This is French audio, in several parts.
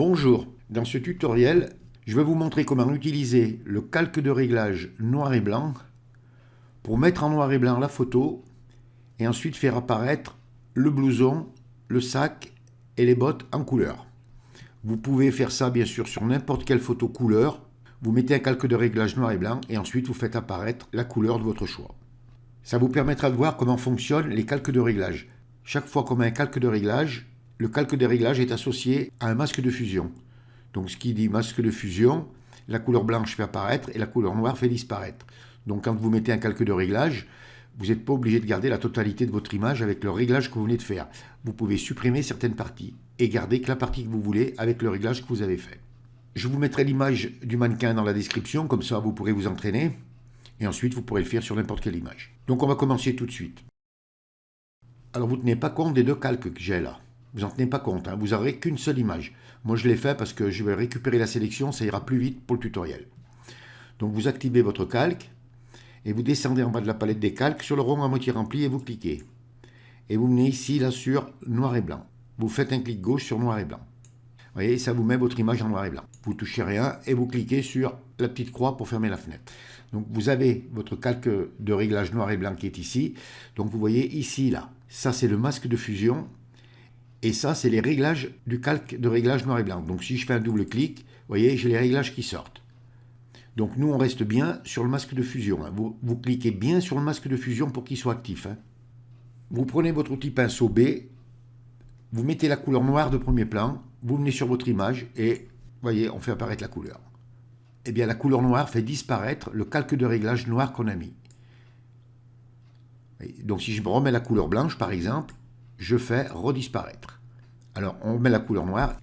Bonjour, dans ce tutoriel, je vais vous montrer comment utiliser le calque de réglage noir et blanc pour mettre en noir et blanc la photo et ensuite faire apparaître le blouson, le sac et les bottes en couleur. Vous pouvez faire ça bien sûr sur n'importe quelle photo couleur. Vous mettez un calque de réglage noir et blanc et ensuite vous faites apparaître la couleur de votre choix. Ça vous permettra de voir comment fonctionnent les calques de réglage. Chaque fois qu'on met un calque de réglage, le calque de réglage est associé à un masque de fusion. Donc ce qui dit masque de fusion, la couleur blanche fait apparaître et la couleur noire fait disparaître. Donc quand vous mettez un calque de réglage, vous n'êtes pas obligé de garder la totalité de votre image avec le réglage que vous venez de faire. Vous pouvez supprimer certaines parties et garder que la partie que vous voulez avec le réglage que vous avez fait. Je vous mettrai l'image du mannequin dans la description, comme ça vous pourrez vous entraîner. Et ensuite vous pourrez le faire sur n'importe quelle image. Donc on va commencer tout de suite. Alors vous ne tenez pas compte des deux calques que j'ai là. Vous n'en tenez pas compte, hein. Vous n'aurez qu'une seule image. Moi je l'ai fait parce que je vais récupérer la sélection, ça ira plus vite pour le tutoriel. Donc vous activez votre calque et vous descendez en bas de la palette des calques sur le rond à moitié rempli et vous cliquez. Et vous venez ici là sur noir et blanc. Vous faites un clic gauche sur noir et blanc. Vous voyez, ça vous met votre image en noir et blanc. Vous ne touchez rien et vous cliquez sur la petite croix pour fermer la fenêtre. Donc vous avez votre calque de réglage noir et blanc qui est ici. Donc vous voyez ici là, ça c'est le masque de fusion. Et ça, c'est les réglages du calque de réglage noir et blanc. Donc si je fais un double clic, vous voyez, j'ai les réglages qui sortent. Donc nous, on reste bien sur le masque de fusion. Hein. Vous cliquez bien sur le masque de fusion pour qu'il soit actif. Hein. Vous prenez votre outil pinceau B, vous mettez la couleur noire de premier plan, vous venez sur votre image et, vous voyez, on fait apparaître la couleur. Eh bien, la couleur noire fait disparaître le calque de réglage noir qu'on a mis. Donc si je remets la couleur blanche, par exemple, je fais redisparaître. Alors, on met la couleur noire,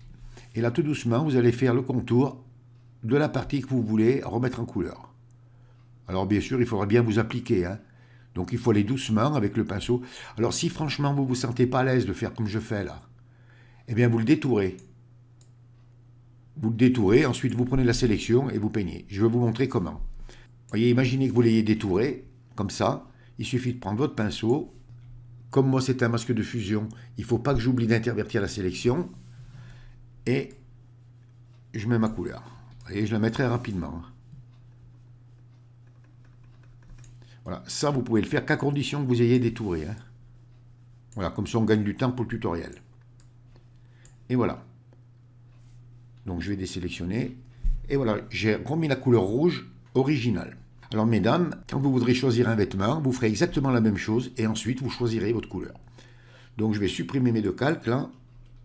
et là, tout doucement, vous allez faire le contour de la partie que vous voulez remettre en couleur. Alors, bien sûr, il faudra bien vous appliquer, hein. Donc, il faut aller doucement avec le pinceau. Alors, si franchement, vous ne vous sentez pas à l'aise de faire comme je fais là, eh bien, vous le détourez. Vous le détourez, ensuite, vous prenez la sélection et vous peignez. Je vais vous montrer comment. Vous voyez, imaginez que vous l'ayez détouré, comme ça. Il suffit de prendre votre pinceau. Comme moi, c'est un masque de fusion, il ne faut pas que j'oublie d'intervertir la sélection. Et je mets ma couleur. Vous voyez, je la mets très rapidement. Voilà, ça, vous pouvez le faire qu'à condition que vous ayez détouré. Hein. Voilà, comme ça, on gagne du temps pour le tutoriel. Et voilà. Donc, je vais désélectionner. Et voilà, j'ai remis la couleur rouge originale. Alors mesdames, quand vous voudrez choisir un vêtement, vous ferez exactement la même chose et ensuite vous choisirez votre couleur. Donc je vais supprimer mes deux calques là.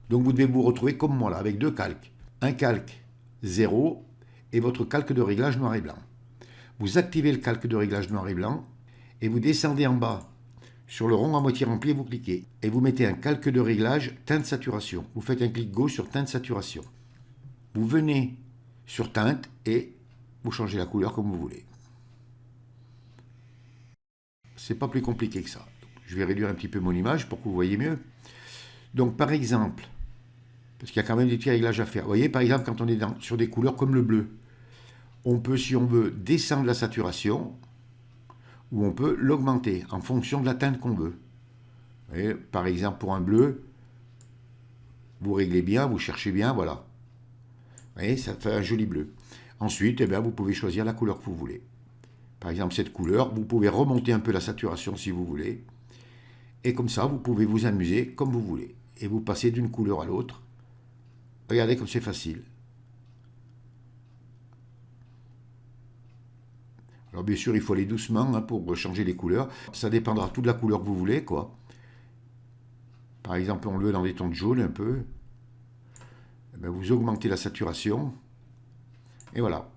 Donc vous devez vous retrouver comme moi là, avec deux calques. Un calque 0 et votre calque de réglage noir et blanc. Vous activez le calque de réglage noir et blanc et vous descendez en bas sur le rond à moitié rempli et vous cliquez. Et vous mettez un calque de réglage teinte saturation. Vous faites un clic gauche sur teinte saturation. Vous venez sur teinte et vous changez la couleur comme vous voulez. C'est pas plus compliqué que ça. Donc, je vais réduire un petit peu mon image pour que vous voyez mieux. Donc par exemple, parce qu'il y a quand même des petits réglages à faire. Vous voyez, par exemple, quand on est sur des couleurs comme le bleu, on peut, si on veut, descendre la saturation ou on peut l'augmenter en fonction de la teinte qu'on veut. Vous voyez, par exemple, pour un bleu, vous réglez bien, vous cherchez bien, voilà. Vous voyez, ça fait un joli bleu. Ensuite, eh bien, vous pouvez choisir la couleur que vous voulez. Par exemple, cette couleur, vous pouvez remonter un peu la saturation si vous voulez. Et comme ça, vous pouvez vous amuser comme vous voulez. Et vous passez d'une couleur à l'autre. Regardez comme c'est facile. Alors bien sûr, il faut aller doucement hein, pour changer les couleurs. Ça dépendra tout de la couleur que vous voulez, quoi. Par exemple, on le veut dans des tons de jaune un peu. Eh bien, vous augmentez la saturation. Et voilà.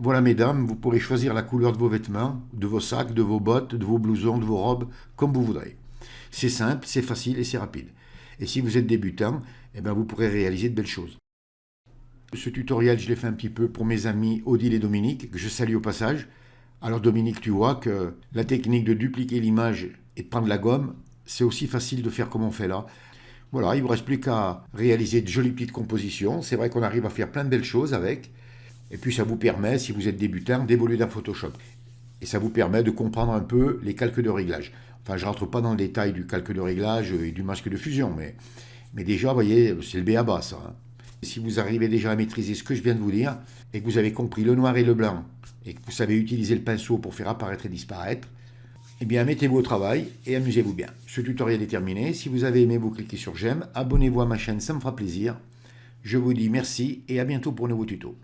Voilà mesdames, vous pourrez choisir la couleur de vos vêtements, de vos sacs, de vos bottes, de vos blousons, de vos robes, comme vous voudrez. C'est simple, c'est facile et c'est rapide. Et si vous êtes débutant, eh bien vous pourrez réaliser de belles choses. Ce tutoriel, je l'ai fait un petit peu pour mes amis Odile et Dominique, que je salue au passage. Alors Dominique, tu vois que la technique de dupliquer l'image et de prendre la gomme, c'est aussi facile de faire comme on fait là. Voilà, il ne vous reste plus qu'à réaliser de jolies petites compositions. C'est vrai qu'on arrive à faire plein de belles choses avec. Et puis ça vous permet, si vous êtes débutant, d'évoluer dans Photoshop. Et ça vous permet de comprendre un peu les calques de réglage. Enfin, je ne rentre pas dans le détail du calque de réglage et du masque de fusion, mais déjà, vous voyez, c'est le b.a.-ba, ça. Hein. Si vous arrivez déjà à maîtriser ce que je viens de vous dire, et que vous avez compris le noir et le blanc, et que vous savez utiliser le pinceau pour faire apparaître et disparaître, eh bien mettez-vous au travail et amusez-vous bien. Ce tutoriel est terminé. Si vous avez aimé, vous cliquez sur j'aime, abonnez-vous à ma chaîne, ça me fera plaisir. Je vous dis merci et à bientôt pour un nouveau tuto.